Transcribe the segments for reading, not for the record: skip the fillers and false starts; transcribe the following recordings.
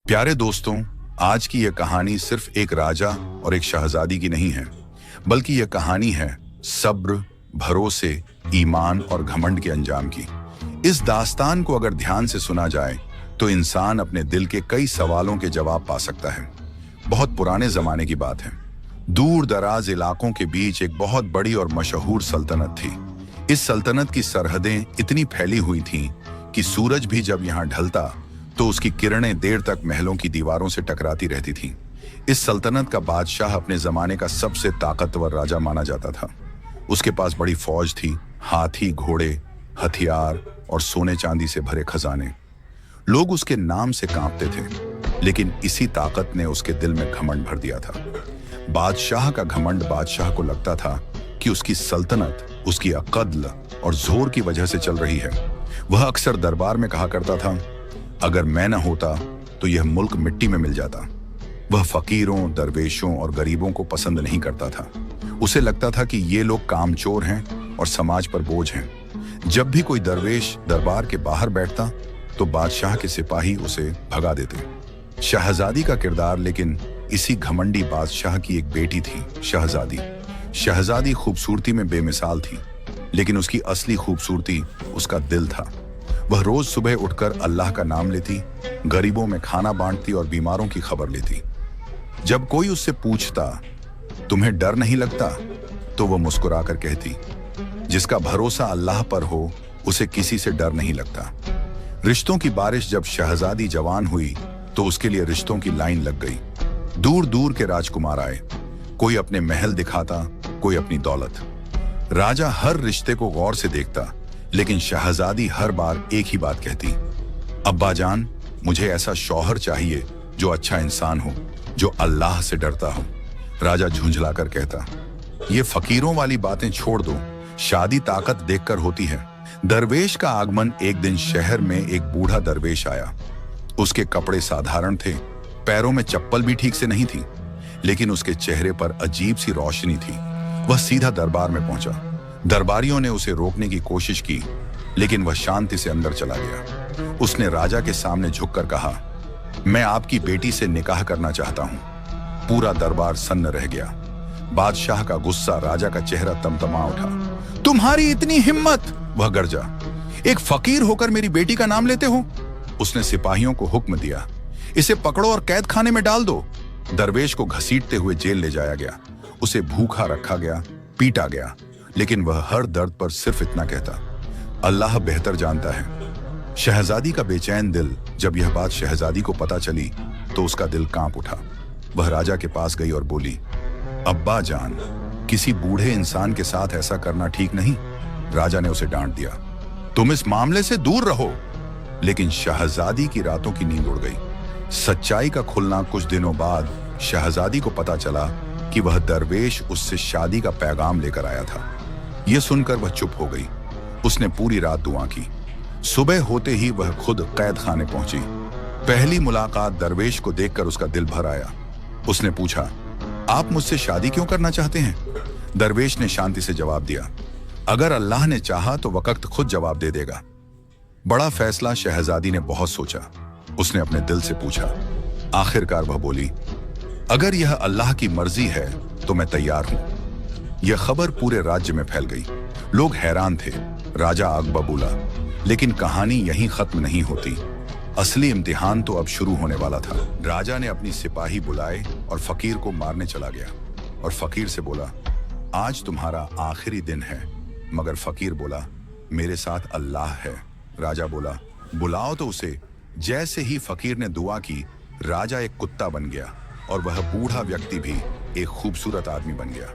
प्यारे दोस्तों, आज की यह कहानी सिर्फ एक राजा और एक शहजादी की नहीं है, बल्कि यह कहानी है सब्र, भरोसे, ईमान और घमंड के अंजाम की। इस दास्तान को अगर ध्यान से सुना जाए तो इंसान अपने दिल के कई सवालों के जवाब पा सकता है। बहुत पुराने जमाने की बात है। दूर दराज इलाकों के बीच एक बहुत बड़ी और मशहूर सल्तनत थी। इस सल्तनत की सरहदें इतनी फैली हुई थीं कि सूरज भी जब यहाँ ढलता तो उसकी किरणें देर तक महलों की दीवारों से टकराती रहती थीं। इस सल्तनत का बादशाह अपने जमाने का सबसे ताकतवर राजा माना जाता था। उसके पास बड़ी फौज थी, हाथी, घोड़े, हथियार और सोने चांदी से भरे खजाने। लोग उसके नाम से कांपते थे, लेकिन इसी ताकत ने उसके दिल में घमंड भर दिया था। बादशाह का घमंड बादशाह को लगता था कि उसकी सल्तनत उसकी अक़द्ल और जोर की वजह से चल रही है। वह अक्सर दरबार में कहा करता था, अगर मैं न होता तो यह मुल्क मिट्टी में मिल जाता। वह फकीरों, दरवेशों और गरीबों को पसंद नहीं करता था। उसे लगता था कि ये लोग कामचोर हैं और समाज पर बोझ हैं। जब भी कोई दरवेश दरबार के बाहर बैठता तो बादशाह के सिपाही उसे भगा देते। शहजादी का किरदार लेकिन इसी घमंडी बादशाह की एक बेटी थी, शहजादी। शहजादी खूबसूरती में बेमिसाल थी, लेकिन उसकी असली खूबसूरती उसका दिल था। वह रोज सुबह उठकर अल्लाह का नाम लेती, गरीबों में खाना बांटती और बीमारों की खबर लेती। जब कोई उससे पूछता, तुम्हें डर नहीं लगता, तो वह मुस्कुराकर कहती, जिसका भरोसा अल्लाह पर हो उसे किसी से डर नहीं लगता। रिश्तों की बारिश जब शहजादी जवान हुई तो उसके लिए रिश्तों की लाइन लग गई। दूर दूर के राजकुमार आए, कोई अपने महल दिखाता, कोई अपनी दौलत। राजा हर रिश्ते को गौर से देखता, लेकिन शहजादी हर बार एक ही बात कहती, अब्बा जान, मुझे ऐसा शौहर चाहिए जो अच्छा इंसान हो, जो अल्लाह से डरता हो। राजा झुंझलाकर कहता, ये फकीरों वाली बातें छोड़ दो, शादी ताकत देखकर होती है। दरवेश का आगमन। एक दिन शहर में एक बूढ़ा दरवेश आया। उसके कपड़े साधारण थे, पैरों में चप्पल भी ठीक से नहीं थी, लेकिन उसके चेहरे पर अजीब सी रोशनी थी। वह सीधा दरबार में पहुंचा। दरबारियों ने उसे रोकने की कोशिश की, लेकिन वह शांति से अंदर चला गया। उसने राजा के सामने झुककर कहा, मैं आपकी बेटी से निकाह करना चाहता हूं। पूरा दरबार सन्न रह गया। बादशाह का गुस्सा, राजा का चेहरा तमतमा उठा। तुम्हारी इतनी हिम्मत! वह गरजा, एक फकीर होकर मेरी बेटी का नाम लेते हो? उसने सिपाहियों को हुक्म दिया, इसे पकड़ो और कैद खाने में डाल दो। दरवेश को घसीटते हुए जेल ले जाया गया। उसे भूखा रखा गया, पीटा गया, लेकिन वह हर दर्द पर सिर्फ इतना कहता, अल्लाह बेहतर जानता है। शहजादी का बेचैन दिल, जब यह बात शहजादी को पता चली तो उसका दिल कांप उठा। वह राजा के पास गई और बोली, अब्बा जान, किसी बूढ़े इंसान के साथ ऐसा करना ठीक नहीं। राजा ने उसे डांट दिया, तुम इस मामले से दूर रहो। लेकिन शहजादी की रातों की नींद उड़ गई। सच्चाई का खुलना कुछ दिनों बाद शहजादी को पता चला कि वह दरवेश उससे शादी का पैगाम लेकर आया था। यह सुनकर वह चुप हो गई। उसने पूरी रात दुआ की। सुबह होते ही वह खुद कैद खाने पहुंची। पहली मुलाकात दरवेश को देखकर उसका दिल भर आया। उसने पूछा, आप मुझसे शादी क्यों करना चाहते हैं? दरवेश ने शांति से जवाब दिया, अगर अल्लाह ने चाहा तो वक्त खुद जवाब दे देगा। बड़ा फैसला। शहजादी ने बहुत सोचा। उसने अपने दिल से पूछा। आखिरकार वह बोली, अगर यह अल्लाह की मर्जी है तो मैं तैयार हूं। यह खबर पूरे राज्य में फैल गई। लोग हैरान थे। राजा आग बबूला। लेकिन कहानी यहीं खत्म नहीं होती। असली इम्तिहान तो अब शुरू होने वाला था। राजा ने अपनी सिपाही बुलाए और फकीर को मारने चला गया और फकीर से बोला, आज तुम्हारा आखिरी दिन है। मगर फकीर बोला, मेरे साथ अल्लाह है। राजा बोला, बुलाओ तो उसे। जैसे ही फकीर ने दुआ की, राजा एक कुत्ता बन गया और वह बूढ़ा व्यक्ति भी एक खूबसूरत आदमी बन गया।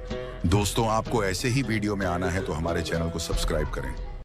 दोस्तों, आपको ऐसे ही वीडियो में आना है तो हमारे चैनल को सब्सक्राइब करें।